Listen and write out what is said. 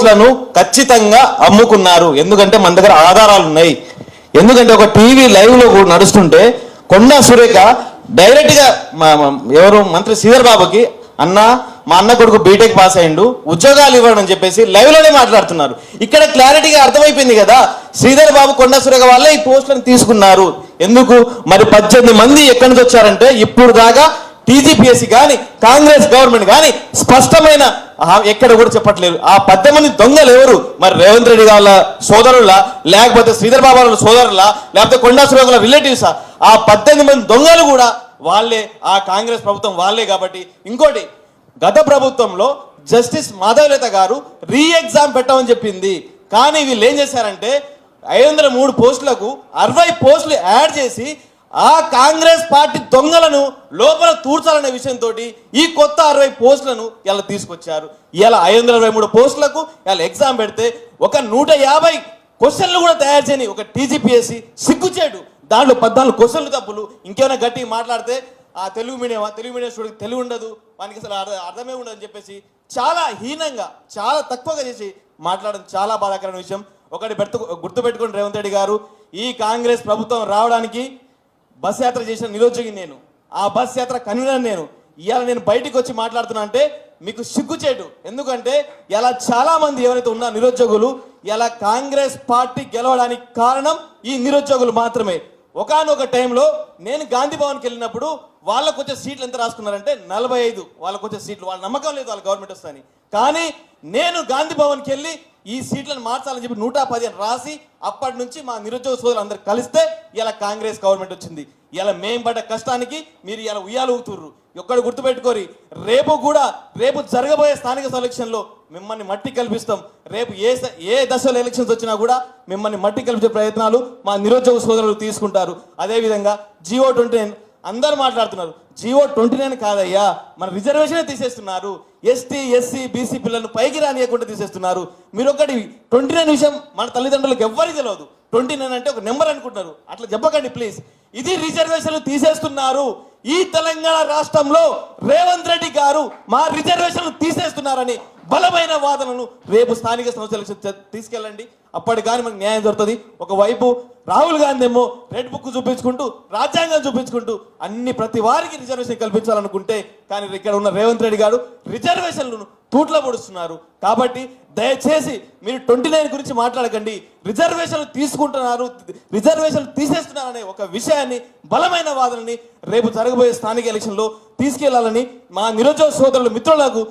పోస్టులను ఖచ్చితంగా అమ్ముకున్నారు. ఎందుకంటే మన దగ్గర ఆధారాలు ఉన్నాయి. ఎందుకంటే ఒక టీవీ లైవ్లో కూడా నడుస్తుంటే కొండా సురేఖ డైరెక్ట్గా ఎవరు మంత్రి శ్రీధర్ బాబుకి అన్న మా అన్న కొడుకు బీటెక్ పాస్ అయ్యిండు, ఉద్యోగాలు ఇవ్వడం అని చెప్పేసి లైవ్లోనే మాట్లాడుతున్నారు. ఇక్కడ క్లారిటీగా అర్థమైపోయింది కదా, శ్రీధర్ బాబు కొండా సురేఖ వాళ్ళే ఈ పోస్టులను తీసుకున్నారు. ఎందుకు మరి 18 మంది ఎక్కడి నుంచి వచ్చారంటే ఇప్పుడు దాకా టీజీపీఎస్సీ కానీ కాంగ్రెస్ గవర్నమెంట్ కానీ స్పష్టమైన ఎక్కడ కూడా చెప్పట్లేదు. ఆ 18 మంది దొంగలు ఎవరు? మరి రేవంత్ రెడ్డి వాళ్ళ సోదరులా, లేకపోతే శ్రీధర్ బాబు వాళ్ళ సోదరులా, లేకపోతే కొండా సురేఖ రిలేటివ్సా? ఆ 18 మంది దొంగలు కూడా వాళ్ళే, ఆ కాంగ్రెస్ ప్రభుత్వం వాళ్ళే. కాబట్టి ఇంకోటి, గత ప్రభుత్వంలో జస్టిస్ మాధవలత గారు రీ ఎగ్జామ్ పెట్టమని చెప్పింది. కానీ వీళ్ళు ఏం చేశారంటే 503 పోస్టులకు 60 పోస్టులు యాడ్ చేసి ఆ కాంగ్రెస్ పార్టీ దొంగలను లోపల తూర్చాలనే విషయంతో ఈ కొత్త 60 పోస్టులను ఇలా తీసుకొచ్చారు. ఇలా 523 పోస్టులకు ఇలా ఎగ్జామ్ పెడితే ఒక 150 క్వశ్చన్లు కూడా తయారు చేయని ఒక టీజీపీఎస్సీ సిగ్గుచేటు. దాంట్లో 14 క్వశ్చన్లు తప్పులు. ఇంకేమైనా గట్టిగా మాట్లాడితే ఆ తెలుగు మీడియం స్టూడెంట్ తెలుగు ఉండదు, వానికి అసలు అర్థమే ఉండదు అని చెప్పేసి చాలా హీనంగా, చాలా తక్కువగా చేసి మాట్లాడడం చాలా బాధాకరమైన విషయం. ఒకటి గుర్తుపెట్టుకుని రేవంత్ రెడ్డి గారు, ఈ కాంగ్రెస్ ప్రభుత్వం రావడానికి బస్ యాత్ర చేసిన నిరుద్యోగి నేను, ఆ బస్ యాత్ర కన్వీనర్ నేను. ఇవాళ నేను బయటికి వచ్చి మాట్లాడుతున్నా అంటే మీకు సిగ్గుచేటు. ఎందుకంటే ఇలా చాలా మంది ఎవరైతే ఉన్న నిరుద్యోగులు ఇలా కాంగ్రెస్ పార్టీ గెలవడానికి కారణం ఈ నిరుద్యోగులు మాత్రమే. ఒకానొక టైంలో నేను గాంధీ భవన్కి వెళ్ళినప్పుడు వాళ్ళకు వచ్చే సీట్లు ఎంత రాసుకున్నారంటే 45 వాళ్ళకు వచ్చే సీట్లు. వాళ్ళ నమ్మకం లేదు వాళ్ళ గవర్నమెంట్ వస్తుందని. కానీ నేను గాంధీ భవన్కి వెళ్ళి ఈ సీట్లను మార్చాలని చెప్పి 110 రాసి అప్పటి నుంచి మా నిరుద్యోగ సోదరులు అందరు కలిస్తే ఇలా కాంగ్రెస్ గవర్నమెంట్ వచ్చింది. ఇలా మేము పడ్డ కష్టానికి మీరు ఇలా ఉయ్యాలు ఊగుతుర్రు. ఒక్కడు గుర్తుపెట్టుకోరి, రేపు జరగబోయే స్థానిక ఎలక్షన్లో మిమ్మల్ని మట్టి కల్పిస్తాం. రేపు ఏ దశలో ఎలక్షన్స్ వచ్చినా కూడా మిమ్మల్ని మట్టి కల్పించే ప్రయత్నాలు మా నిరుద్యోగ సోదరులు తీసుకుంటారు. అదేవిధంగా GO 29 అందరూ మాట్లాడుతున్నారు. GO 29 కాదయ్యా, మన రిజర్వేషన్ తీసేస్తున్నారు. ST SC BC పిల్లలను పైకి రానియకుండా తీసేస్తున్నారు. మీరు ఒకటి 29 విషయం మన తల్లిదండ్రులకు ఎవ్వరికి తెలియదు. 29 అంటే ఒక నెంబర్ అనుకుంటున్నారు. అట్లా చెప్పకండి ప్లీజ్. ఇది రిజర్వేషన్లు తీసేస్తున్నారు. ఈ తెలంగాణ రాష్ట్రంలో రేవంత్ రెడ్డి గారు మా రిజర్వేషన్లు తీసేస్తున్నారని బలమైన వాదనను రేపు స్థానిక సంస్థలకు తీసుకెళ్ళండి. అప్పటి కానీ మనకు న్యాయం దొరుకుతుంది. ఒకవైపు రాహుల్ గాంధీ ఏమో రెడ్ బుక్ చూపించుకుంటూ, రాజ్యాంగం చూపించుకుంటూ అన్ని ప్రతి వారికి రిజర్వేషన్ కల్పించాలనుకుంటే, కానీ ఇక్కడ ఉన్న రేవంత్ రెడ్డి గారు రిజర్వేషన్లను తూట్ల పొడుస్తున్నారు. కాబట్టి దయచేసి మీరు 29 గురించి మాట్లాడకండి. రిజర్వేషన్లు తీసుకుంటున్నారు, రిజర్వేషన్లు తీసేస్తున్నారనే ఒక విషయాన్ని, బలమైన వాదనని రేపు జరగబోయే స్థానిక ఎలక్షన్లో తీసుకెళ్లాలని మా నిరుద్యోగ సోదరులు మిత్రులకు